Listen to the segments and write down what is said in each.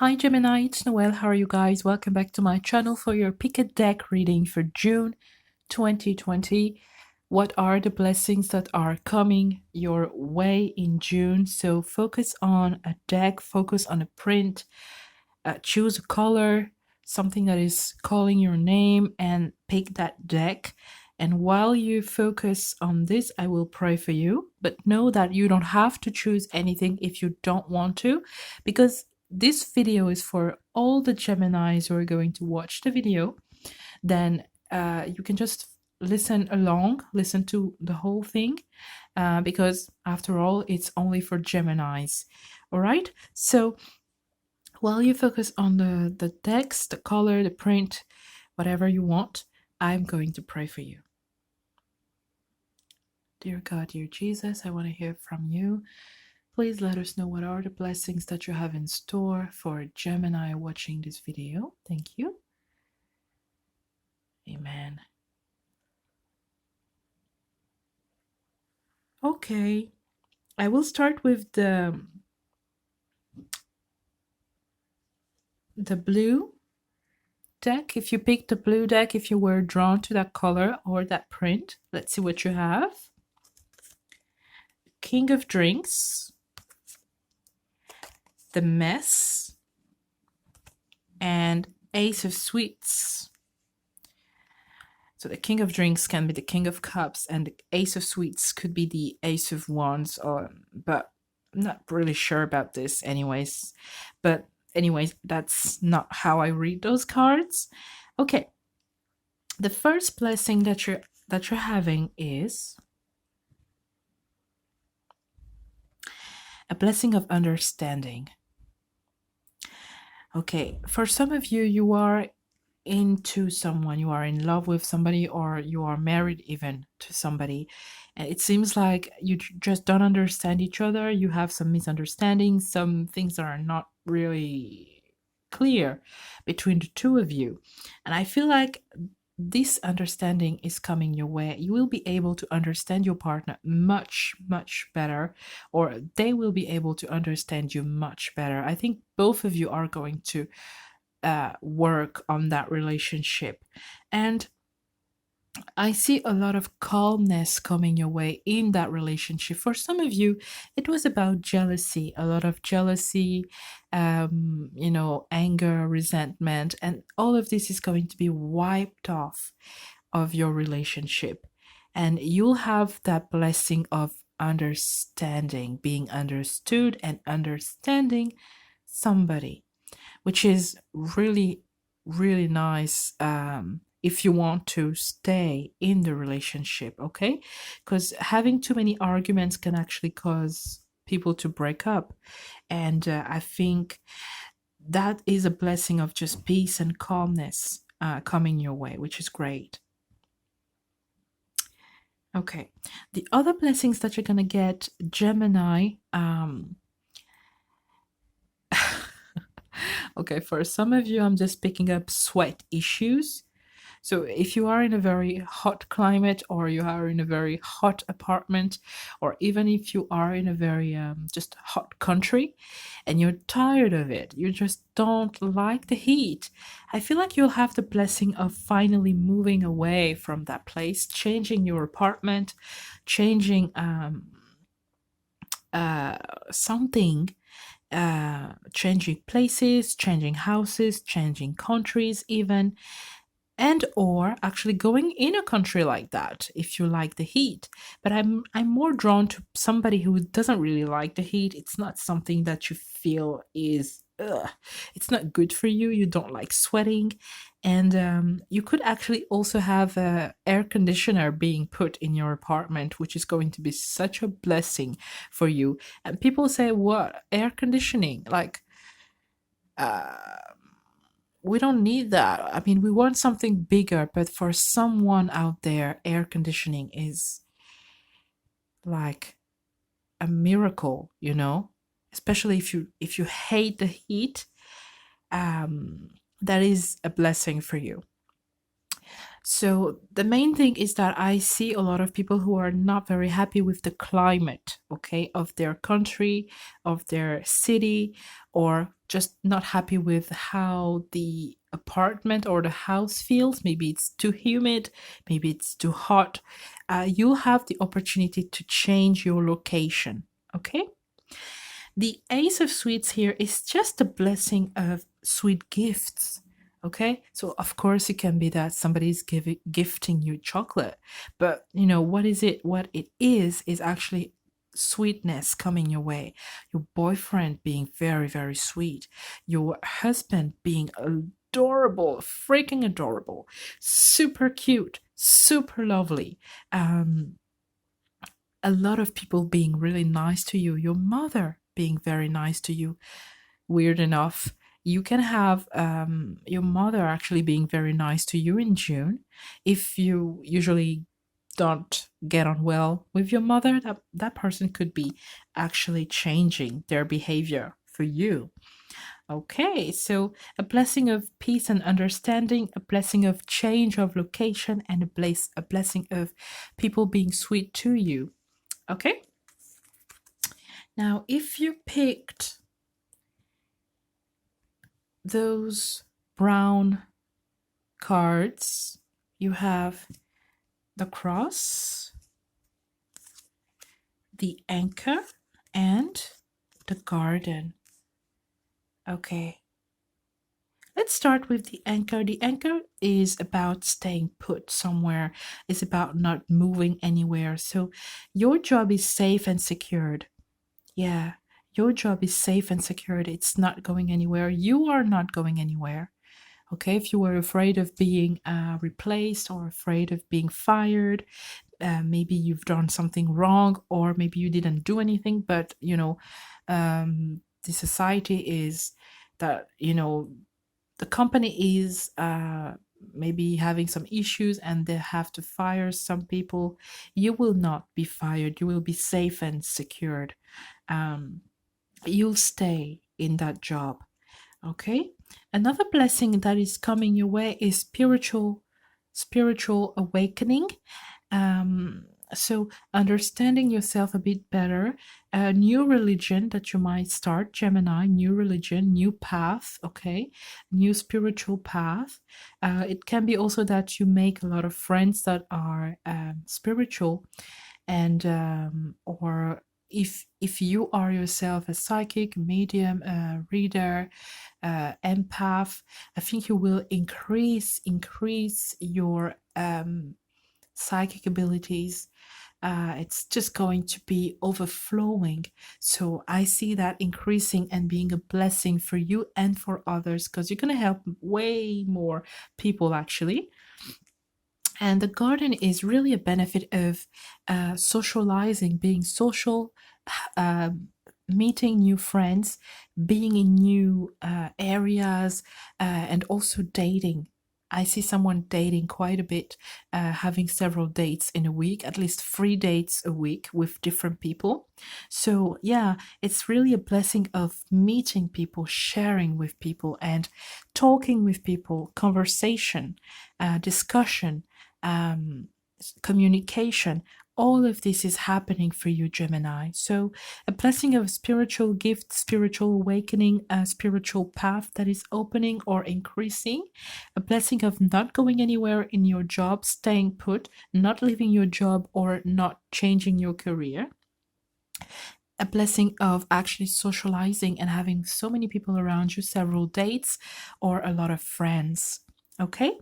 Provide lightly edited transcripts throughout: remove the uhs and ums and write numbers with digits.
Hi Gemini, it's Noel. How are you guys? Welcome back to my channel for your pick a deck reading for June 2020. What are the blessings that are coming your way in June? So focus on a deck, focus on a print, choose a color, something that is calling your name, and pick that deck. And while you focus on this, I will pray for you. But know that you don't have to choose anything if you don't want to, because this video is for all the Geminis who are going to watch the video. Then you can just listen along, listen to the whole thing, because after all, it's only for Geminis. All right? So while you focus on the text, the color, the print, whatever you want, I'm going to pray for you. Dear God, dear Jesus, I want to hear from you. Please let us know what are the blessings that you have in store for Gemini watching this video. Thank you. Amen. Okay, I will start with the blue deck. If you picked the blue deck, if you were drawn to that color or that print, let's see what you have. King of Drinks, the Mess, and Ace of Sweets. So the King of Drinks can be the King of Cups, and the Ace of Sweets could be the Ace of Wands, but I'm not really sure about this anyways. But anyways, that's not how I read those cards. Okay. The first blessing that you're having is a blessing of understanding. Okay, for some of you, you are into someone, you are in love with somebody, or you are married even to somebody, and it seems like you just don't understand each other. You have some misunderstandings, some things that are not really clear between the two of you, and I feel like this understanding is coming your way. You will be able to understand your partner much better, or they will be able to understand you much better. I think both of you are going to work on that relationship, and I see a lot of calmness coming your way in that relationship. For some of you, it was about jealousy, a lot of jealousy, anger, resentment, and all of this is going to be wiped off of your relationship. And you'll have that blessing of understanding, being understood and understanding somebody, which is really, really nice if you want to stay in the relationship, okay? Because having too many arguments can actually cause people to break up. And I think that is a blessing of just peace and calmness coming your way, which is great. Okay, the other blessings that you're gonna get, Gemini, okay, for some of you, I'm just picking up sweat issues. So if you are in a very hot climate, or you are in a very hot apartment, or even if you are in a very just hot country and you're tired of it, you just don't like the heat, I feel like you'll have the blessing of finally moving away from that place, changing your apartment, changing something, changing places, changing houses, changing countries even, and or actually going in a country like that if you like the heat. But I'm more drawn to somebody who doesn't really like the heat. It's not something that you feel is it's not good for you. You don't like sweating, and you could actually also have a air conditioner being put in your apartment, which is going to be such a blessing for you. And people say, what, air conditioning, like we don't need that. I mean, we want something bigger, but for someone out there, air conditioning is like a miracle, especially if you hate the heat. That is a blessing for you. So the main thing is that I see a lot of people who are not very happy with the climate, okay, of their country, of their city, or just not happy with how the apartment or the house feels. Maybe it's too humid, maybe it's too hot. You have the opportunity to change your location, okay? The Ace of Sweets here is just a blessing of sweet gifts. Okay, so of course it can be that somebody's gifting you chocolate, but you know what is it? What it is actually sweetness coming your way. Your boyfriend being very, very sweet, your husband being adorable, freaking adorable, super cute, super lovely. A lot of people being really nice to you, your mother being very nice to you. Weird enough, you can have your mother actually being very nice to you in June. If you usually don't get on well with your mother, that person could be actually changing their behavior for you. Okay, so a blessing of peace and understanding, a blessing of change of location, and a blessing of people being sweet to you. Okay. Now, if you picked those brown cards, you have the cross, the anchor, and the garden. Okay. Let's start with the anchor. The anchor is about staying put somewhere, it's about not moving anywhere. So your job is safe and secured. Yeah, your job is safe and secured. It's not going anywhere. You are not going anywhere. Okay, if you were afraid of being replaced or afraid of being fired, maybe you've done something wrong, or maybe you didn't do anything, but the society is that, the company is maybe having some issues and they have to fire some people. You will not be fired. You will be safe and secured. Um, you'll stay in that job. Okay. Another blessing that is coming your way is spiritual awakening. um, so understanding yourself a bit better, a new religion that you might start, Gemini, new religion, new path, okay, new spiritual path. It can be also that you make a lot of friends that are spiritual, and or if you are yourself a psychic, medium, reader, empath, I think you will increase your psychic abilities. It's just going to be overflowing. So I see that increasing and being a blessing for you and for others, because you're going to help way more people actually. And the garden is really a benefit of socializing, being social, uh, meeting new friends, being in new areas, and also dating. I see someone dating quite a bit, having several dates in a week, at least 3 dates a week with different people. So, yeah, it's really a blessing of meeting people, sharing with people, and talking with people, conversation, discussion, um, communication. All of this is happening for you, Gemini. So, a blessing of spiritual gift, spiritual awakening, a spiritual path that is opening or increasing, a blessing of not going anywhere in your job, staying put, not leaving your job or not changing your career, a blessing of actually socializing and having so many people around you, several dates, or a lot of friends. Okay?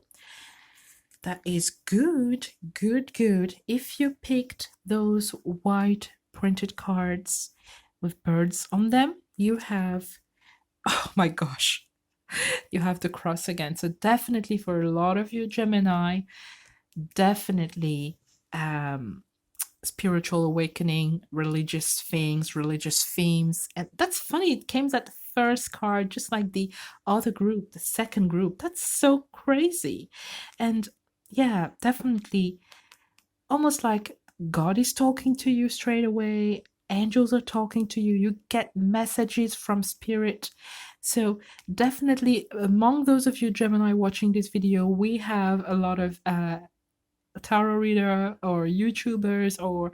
That is good, good, good. If you picked those white printed cards with birds on them, you have, oh my gosh, you have the cross again. So, definitely for a lot of you, Gemini, definitely spiritual awakening, religious things, religious themes. And that's funny, it came at the first card, just like the other group, the second group. That's so crazy. And yeah, definitely almost like God is talking to you straight away. angels are talking to you, you get messages from spirit. So definitely among those of you Gemini watching this video, we have a lot of tarot reader or YouTubers or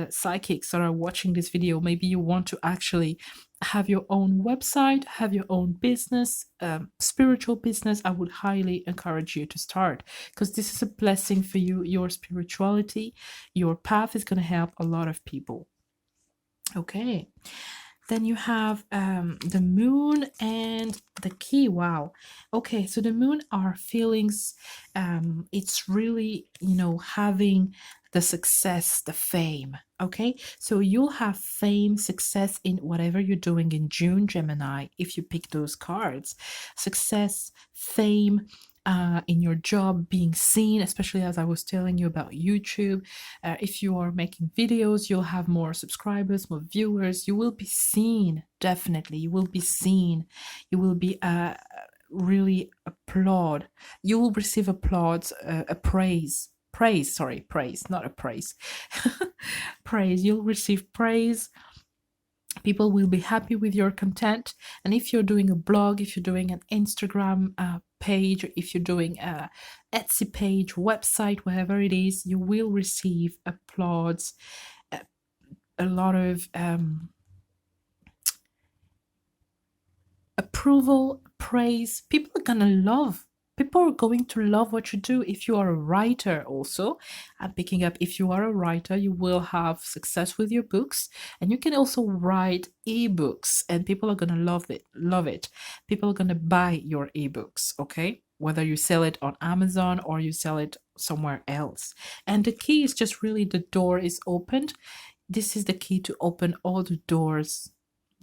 psychics that are watching this video. Maybe you want to actually have your own website, have your own business, spiritual business. I would highly encourage you to start, because this is a blessing for you. Your spirituality, your path is going to help a lot of people. Okay. Then you have the moon and the key. Wow. Okay, so the moon are feelings. It's really, having the success, the fame. Okay, so you'll have fame, success in whatever you're doing in June, Gemini, if you pick those cards. Success, fame, in your job, being seen, especially as I was telling you about YouTube. If you are making videos, you'll have more subscribers, more viewers. You will be seen, definitely. You will be seen. You will be really applaud. You will receive applause, praise, not a praise. Praise. You'll receive praise. People will be happy with your content. And if you're doing a blog, if you're doing an Instagram page, if you're doing a Etsy page, website, whatever it is, you will receive applause, a lot of approval, praise. People are going to love what you do. If you are a writer, also, I'm picking up, if you are a writer, you will have success with your books, and you can also write ebooks, and people are going to love it. People are going to buy your ebooks, okay? Whether you sell it on Amazon or you sell it somewhere else. And the key is just really the door is opened. This is the key to open all the doors,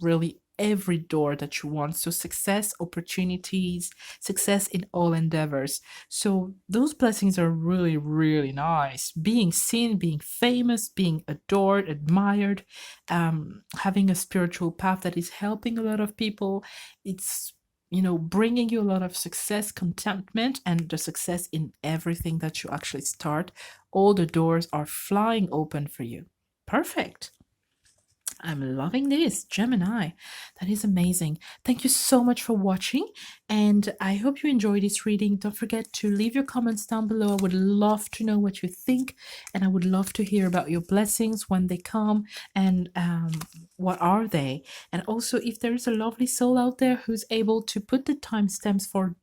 really every door that you want. So success, opportunities, success in all endeavors. So those blessings are really, really nice. Being seen, being famous, being adored, admired, having a spiritual path that is helping a lot of people. It's, bringing you a lot of success, contentment, and the success in everything that you actually start. All the doors are flying open for you. Perfect. I'm loving this, Gemini. That is amazing. Thank you so much for watching, and I hope you enjoyed this reading. Don't forget to leave your comments down below. I would love to know what you think, and I would love to hear about your blessings when they come, and what are they. And also, if there is a lovely soul out there who's able to put the timestamps for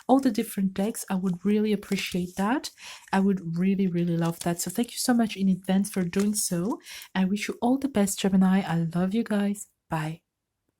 all the different decks, I would really appreciate that. I would really, really love that. So thank you so much in advance for doing so. I wish you all the best, Gemini. I love you guys. Bye.